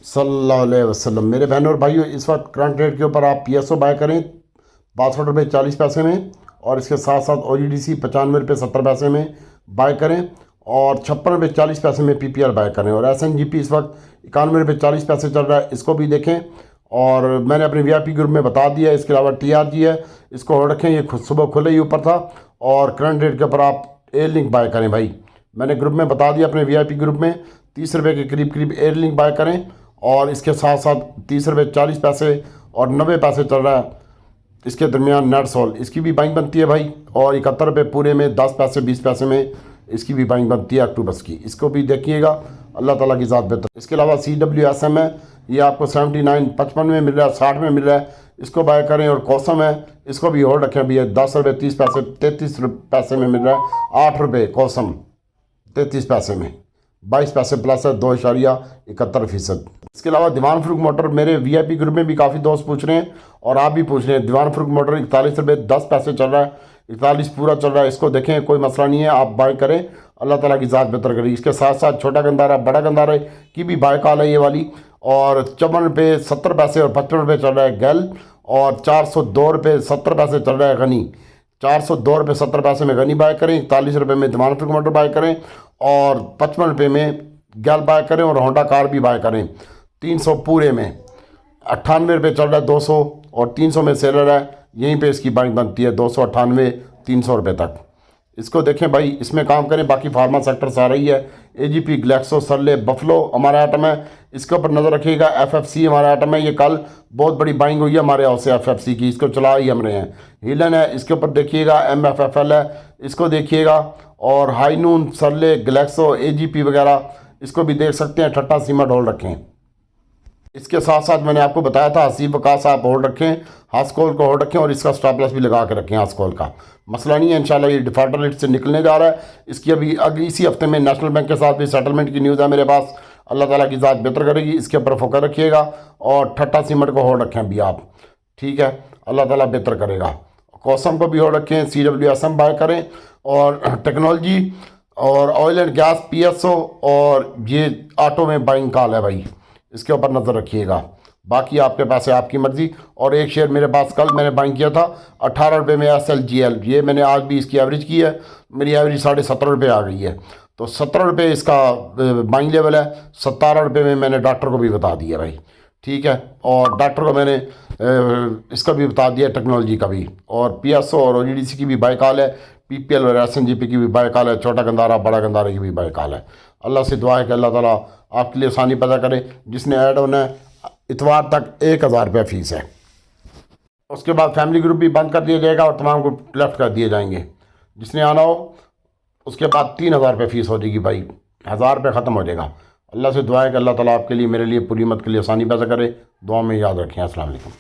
सल्लल्लाहु अलैहि वसल्लम। मेरे बहनों और भाइयों, इस वक्त करंट रेट के ऊपर आप पीएसओ बाय करें 62 रुपये 40 पैसे में, और इसके साथ साथ ओजीडीसी 95 रुपये 70 पैसे में बाय करें, और 56 रुपये 40 पैसे में पीपीआर बाय करें, और एसएनजीपी इस वक्त 91 रुपये 40 पैसे चल रहा है, इसको भी देखें। और मैंने अपने वीआईपी ग्रुप में बता दिया। इसके अलावा टीआरजी है, इसको होल्ड रखें, ये खुद सुबह खुले ही ऊपर था। और करंट रेट के ऊपर आप एयर लिंक बाय करें भाई, मैंने ग्रुप में बता दिया अपने वीआईपी ग्रुप में। 30 रुपये के करीब करीब एयर लिंक बाय करें, और इसके साथ साथ 30 रुपये 40 पैसे और 90 पैसे चल रहा है इसके दरमियान नेट सोल, इसकी भी बाइंग बनती है भाई। और 71 रुपये पूरे में 10 पैसे 20 पैसे में इसकी भी बाइंग बनती है अक्टूबस की, इसको भी देखिएगा। अल्लाह ताला की ज़ात बेहतर। इसके अलावा CWSM है, ये आपको 79.55 में मिल रहा है, 60 में मिल रहा है, इसको बाय करें। और कौसम है, इसको भी होल्ड रखें भैया, 10 रुपये 30 पैसे 33 पैसे में मिल रहा है। 8 रुपये कौसम 33 पैसे में, 22 पैसे प्लस है, 2.71%। इसके अलावा दीवान फरूख मोटर, मेरे वीआईपी ग्रुप में भी काफ़ी दोस्त पूछ रहे हैं और आप भी पूछ रहे हैं। दीवान फरूख मोटर 41 रुपये 10 पैसे चल रहा है, 41 पूरा चल रहा है, इसको देखें, कोई मसला नहीं है, आप बाय करें। अल्लाह ताला की ज़ात बेहतर करेगी। इसके साथ साथ छोटा गंदारा बड़ा गंदारा की भी बाय कॉल है ये वाली, और 54 रुपये 70 पैसे और 55 रुपये चल रहा है गैल, और 402 रुपये 70 पैसे चल रहा है गनी। 402 रुपये 70 पैसे में गनी बाय करें, 41 रुपये में दीवान फरूख मोटर बाय करें, और 55 रुपये में गैल बाय करें, और होंडा कार भी बाय करें। 300 पूरे में 98 रुपये चल रहा है, 200 और 300 में सेलर है, यहीं पे इसकी बाइंग बनती है 298 300 रुपये तक। इसको देखें भाई, इसमें काम करें। बाकी फार्मा सेक्टर से आ रही है, AGP, ग्लैक्सो, सरले, बफलो हमारा आइटम है, इसके ऊपर नज़र रखिएगा। FFC हमारा आइटम है, ये कल बहुत बड़ी बाइंग हुई है हमारे हाउस से FFC की, इसको चला ही हम रहे हैं। हिलन है, इसके ऊपर देखिएगा। MFFL है, इसको देखिएगा। और हाईनून, सरले, ग्लैक्सो, AGP वगैरह इसको भी देख सकते हैं। ठट्टा सीमेंट होल्ड रखें। इसके साथ साथ मैंने आपको बताया था हसीब वकास आप होल्ड रखें, हास्कोल को होल्ड रखें, और इसका स्टॉप लॉस भी लगा के रखें। हास्कोल का मसला नहीं है, इंशाल्लाह ये डिफॉल्टर लिस्ट से निकलने जा रहा है। इसकी अभी इसी हफ्ते में नेशनल बैंक के साथ भी सेटलमेंट की न्यूज़ है मेरे पास। अल्लाह ताला की ज़ात बेहतर करेगी, इसके ऊपर फोकस रखिएगा। और ठट्टा सीमेंट को होल्ड रखें अभी आप, ठीक है, अल्लाह ताला बेहतर करेगा। कौसम को भी होल्ड रखें, CWSM बाय करें। और टेक्नोलॉजी और ऑयल एंड गैस PSO, और ये ऑटो में बाइंग कॉल है भाई, इसके ऊपर नज़र रखिएगा। बाकी आपके पास है, आपकी मर्ज़ी। और एक शेयर मेरे पास कल मैंने बाइंग किया था 18 रुपये में, SLGL, ये मैंने आज भी इसकी एवरेज की है, मेरी एवरेज 17.5 रुपये आ गई है। तो 17 रुपये इसका बाइंग लेवल है। 17 रुपये में मैंने डॉक्टर को भी बता दिया भाई, ठीक है। और डॉक्टर को मैंने इसका भी बता दिया, टेक्नोलॉजी का भी। और PSO और OGDC की भी बाय कॉल है, PPL और SNGP की भी बाय कॉल है, छोटा गंदारा बड़ा गंदारे की भी बाय कॉल है। अल्लाह से दुआ है कि अल्लाह ताला आपके लिए आसानी पैदा करे। जिसने ऐड होना है, इतवार तक 1000 रुपये फ़ीस है। उसके बाद फैमिली ग्रुप भी बंद कर दिया जाएगा और तमाम ग्रुप लेफ्ट कर दिए जाएंगे। जिसने आना हो उसके बाद 3000 रुपये फ़ीस हो जाएगी भाई, 1000 रुपये ख़त्म हो जाएगा। अल्लाह से दुआ है कि अल्लाह ताला आपके लिए, मेरे लिए, पूरी उम्मत के लिए आसानी पैदा करे। दुआ में याद रखें। अस्सलाम वालेकुम।